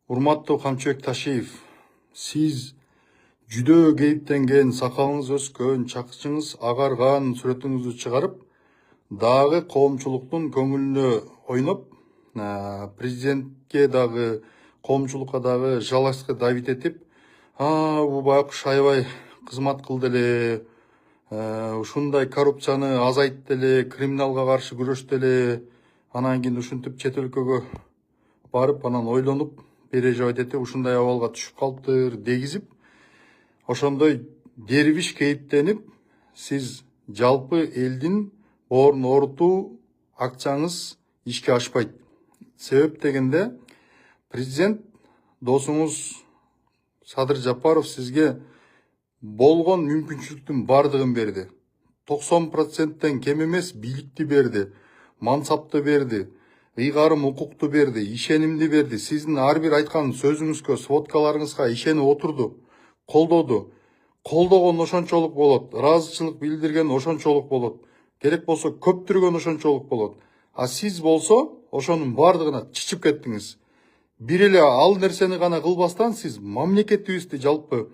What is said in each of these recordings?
Урматтуу Камчыбек Ташиев, сиз жүдөө кейиптенген, сакалыңыз өскөн, чакчыңыз агарган сүрөтүңүздү чыгарып, дагы коомчулуктун көңүлүнө ойноп, президентке дагы, коомчулукка дагы жалачка давить этип, бул байкуш аябай кызмат кылды эле, ушундай коррупцияны азайтты эле, криминалга каршы күрөштү эле, анан кийин ушинтип чет өлкөгө барып, анан ойлонуп, переживать этип, ушундай абалга түшүп калыптыр дегизип, ошондой дербиш кейиптенип, сиз жалпы элдин боорун оорутуу акчаңыз ишке ашпайт. Себеп дегенде, президент досуңуз Садыр Жапаров сизге болгон мүмкүнчүлүктүн бардыгын берди. 90%тен кем эмес бийликти берди, мансапты берди, ыйгарым укукту берди, ишенимди берди. Сиздин ар бир айткан сөзүңүзгө, сводкаларыңызга ишенип отурду, колдоду. Колдогон ошончолук болот, ыраазычылык билдирген ошончолук болот, керек болсо көптүргөн ошончолук болот. А сиз болсо ошонун бардыгына чычып кеттиңиз. Бир эле ал нерсени гана кылбастан сиз мамлекетибизди, жалпы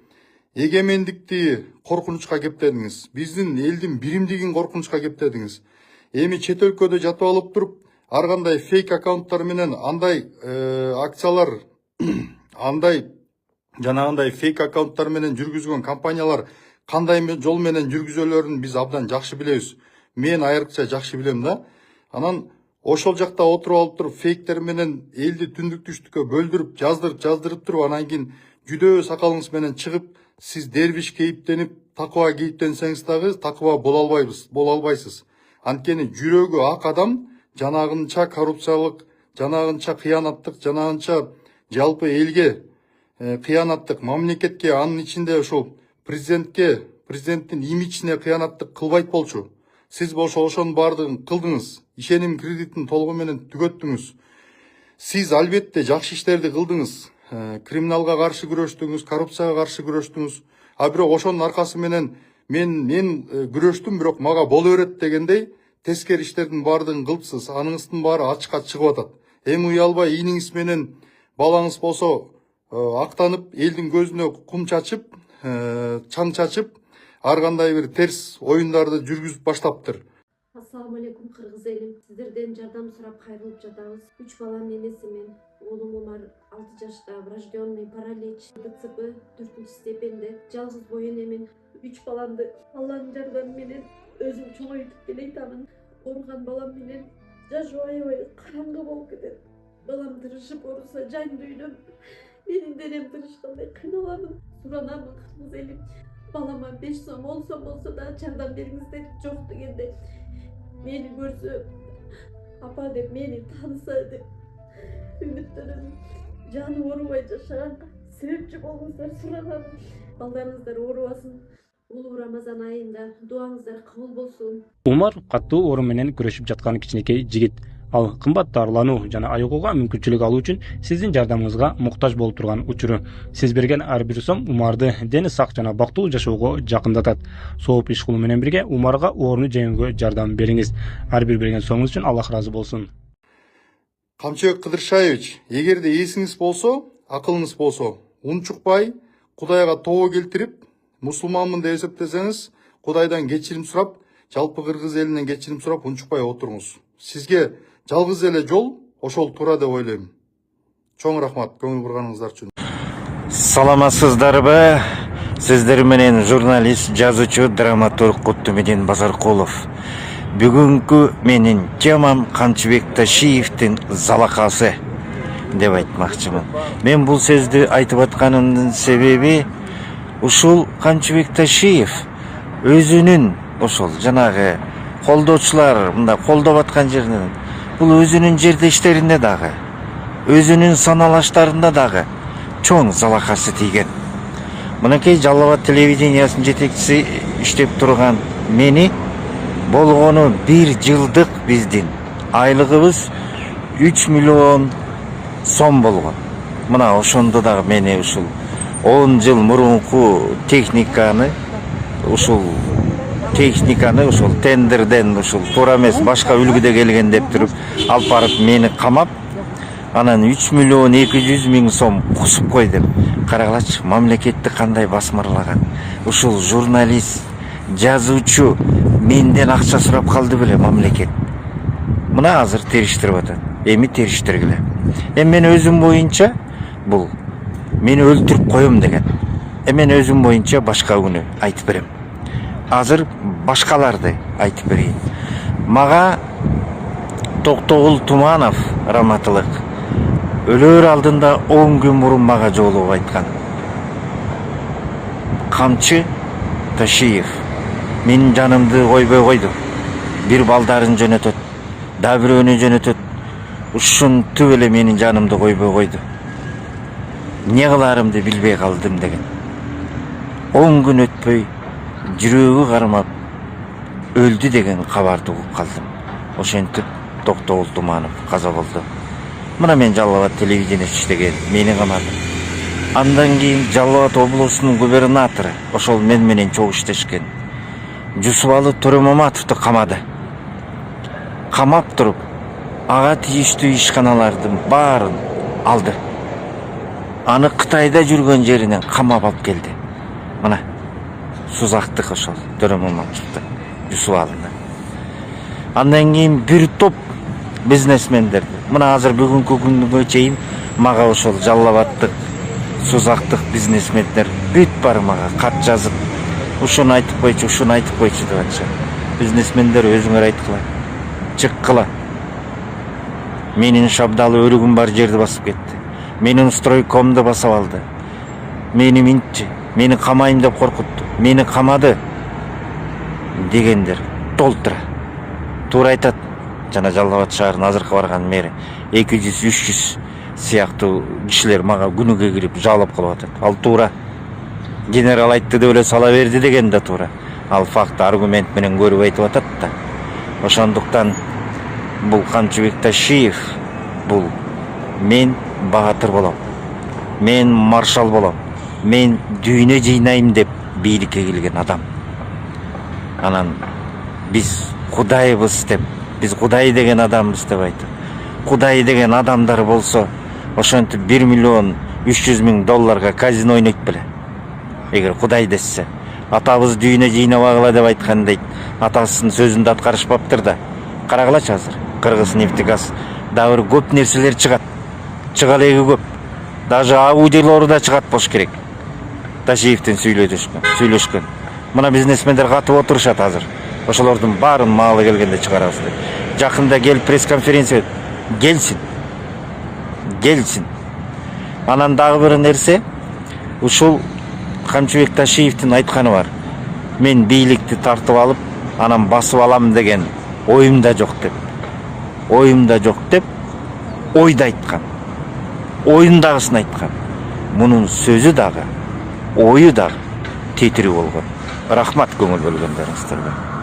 эгемендикти коркунучка кептедиңиз. Биздин элдин биримдигин коркунучка кептедиңиз. Эми чет өлкөдө жатып алып туруп, ар кандай фейк аккаунттар менен андай акциялар, андай жанагындай фейк аккаунттар менен жүргүзгөн компаниялар кандай жол менен жүргүзөлөрүн биз абдан жакшы билебиз. Мен айрыкча жакшы билем да. Анан ошол жакта отуруп алып туруп, фейктер менен элди түндүк түштүккө бөлдүрүп, жаздырып туруп, анан кийин жүдөө сакалыңыз менен чыгып, сиз дербиш кейиптенип, такыба кейиптенсеңиз дагы такыба боло албайсыз. Анткени жүрөгү ак адам жанагынча коррупциялык, жанагынча кыянаттык, жанагынча жалпы элге кыянаттык, мамлекетке, анын ичинде ушул президенттин имиджине кыянаттык кылбайт болчу. Сиз болсо ошонун бардыгын кылдыңыз, ишеним кредитин толугу менен түгөттүңүз. Сиз албетте жакшы иштерди кылдыңыз, криминалга каршы күрөштүңүз, коррупцияга каршы күрөштүңүз. А бирок ошонун аркасы менен мен күрөштүм, бирок мага боло берет дегендей тескери иштердин бардыгын кылыпсыз. Аныңыздын баары ачыкка чыгып атат. Эми уялбай ийниңиз менен балаңыз болсо актанып, элдин көзүнө кум чачып, чаң чачып, ар кандай бир терс оюндарды жүргүзүп баштаптыр. Ассаламу алейкум кыргыз элим. Сиздерден жардам сурап кайрылып жатабыз. 3 баланын энесимин. Оğlum Умар 6 жашта, врожденный паралич, ДЦП 4 степенде. Жалгыз бой энемин. 3 баламды Алланын жардамы менен өзүм чоңойтуп келейтамын. Ооруган балам менен жашоо аябай караңгы болуп кетет. Балам тырышып ооруса жан дүйнөм, менин денем тырышкандай кыйналамын. Суранамын кыргыз элим. Balama 5 сом, 10 сом болса да жардам бериңиздер. Жок дегенде мени көрсө, апа деп мени тааныса деп үмүттөнөм. Жаны оорубай жашаганга себепчи болуңуздар суранам. Балдарыңыздар оорубасын. Улуу Рамазан айында дуаңыздар кабыл болсун. Умар каттуу оору менен күрөшүп жаткан кичинекей жигит. Ал кымбат дарылануу жана айыгууга мүмкүнчүлүк алуу үчүн сиздин жардамыңызга муктаж болуп турган учуру. Сиз берген ар бир сом Умарды дени сак жана бактылуу жашоого жакындатат. Сооп иш кылуу менен бирге Умарга ооруну жеңүүгө жардам бериңиз. Ар бир берген сомуңуз үчүн Аллах ыраазы болсун. Камчыбек Кыдыршаевич, эгерде эсиңиз болсо, акылыңыз болсо, унчукпай, Кудайга тобо келтирип, мусулманмын деп эсептесеңиз, Кудайдан кечирим сурап, жалпы кыргыз элинен кечирим сурап, унчукпай отуруңуз. Сизге жалгыз эле жол ошол туура деп ойлойм. Чоң рахмат көңүл бурганыңыздар үчүн. Саламатсыздарбы? Сиздер менен журналист, жазуучу, драматург Куттумедин Базаркулов. Бүгүнкү менин темам Камчыбек Ташиевдин залакасы деп айтмакчымын. Мен бул сөздү айтып атканымдын себеби ушул Камчыбек Ташиев өзүнүн ошол жанагы колдоочулар мындай колдоп аткан жеринен бул өзүнүн жердештеринде дагы, өзүнүн саналаштарында дагы чоң залакасы тийген. Мынакей Жалал Абад телевидениясынын жетекчиси иштеп турган мени болгону 1 жылдык биздин айлыгыбыз 3 миллион сом болгон. Мына ошондо дагы мени ушул 10 жыл мурунку техниканы ушул техниканы ушул тендерден ушул туура эмес башка үлгүдө келген деп туруп алып барып мени камап, анан 3 миллион 200 миң сом кусуп кой деп. Карагылачы, мамлекетти кандай басмырлаган. Ушул журналист, жазуучу менден акча сурап калды беле мамлекет. Мына азыр териштирип атат. Эми териштиргиле. Мен өзүм боюнча бул мени өлтүрүп коем деген. Мен өзүм боюнча башка күнү айтып берем. Азыр башкаларды айтып берейин. Мага Токтогул Туманов раматылык өлөр алдында 10 күн мурун мага жолугуп айткан. Камчы Ташиев менин жанымды койбой койду. Бир балдарын жөнөтөт, да бирөөнү жөнөтөт. Ушунтип эле менин жанымды койбой койду. Не кыларымды билбей калдым деген. 10 күн өтпөй жүрөгү кармап өлдү деген кабарды угуп калдым. Ошентип Токтогул Туманов каза болду. Мына мен Жалал Абад телевидениеде иштеген, мени камады. Андан кийин Жалал Абад облусунун губернатору, ошол мен менен чогуу иштешкен Жусупалы Төрөмаматовду камады. Камап туруп, ага тийиштүү ишканалардын баарын алды. Аны Кытайда жүргөн жеринен камап алып келди. Мына Сузактык ошол Төрөмаматовду Жусупалыны. Андан кийин бир топ бизнесмендерди. Мына азыр бүгүнкү күнгө чейин мага ошол Жалал Абадтык, Сузактык бизнесмендер бүт бар мага кат жазып, ушуну айтып койчу, ушуну айтып койчу деп атышат. Бизнесмендер өзүңөр айткыла, чыккыла. Менин шабдалы өрүгүм бар жерди басып кетти. Менин стройкомду басып алды. Мени минтчи, мени камайм деп коркутту. Мени камады дегендер толтура. Туура айтат. Жана Жалал Абад шаарына азыркы барган мэри 200-300 сыяктуу кишилер мага күнүгө кирип жалоп кылып атат. Ал туура. Генерал айтты деп эле сала берди деген да туура. Ал факт, аргумент менен көрүп айтып атат да. Ошондуктан бул Камчыбек Ташиев, бул мен баатыр болом, мен маршал болом, мен дүйнө жыйнайм деп бийликке келген адам. Анан биз Кудайбыз деп, биз Кудай деген адамбыз деп айтып. Кудай деген адамдар болсо, ошентип 1 миллион 300 миң долларга казино ойнойт беле. Эгер Кудай десе, атабыз дүйнө жыйнабагыла деп айткан дейт. Атасынын сөзүндө аткарышпаптыр да. Карагылачы азыр Кыргыз нефтегаз дагы көп нерселер чыгат. Чыгалеги көп. Даже аудиолору да чыгат болуш керек. Ташиевдин сүйлөшкөн. Мына бизнесмендер катып отурушат азыр. Ошолордун баарын маалы келгенде чыгарабыз деп. Жакында келип пресс-конференция келсин. Анан дагы бир нерсе, ушул Камчыбек Ташиевдин айтканы бар. Мен бийликти тартып алып, анан басып алам деген оюмда жок деп. Ойду айткан. Оюндагысын айткан. Мунун сөзү дагы, ою дагы тетири болгон. Рахмат көңүл бөлгөндөрүңүзгө.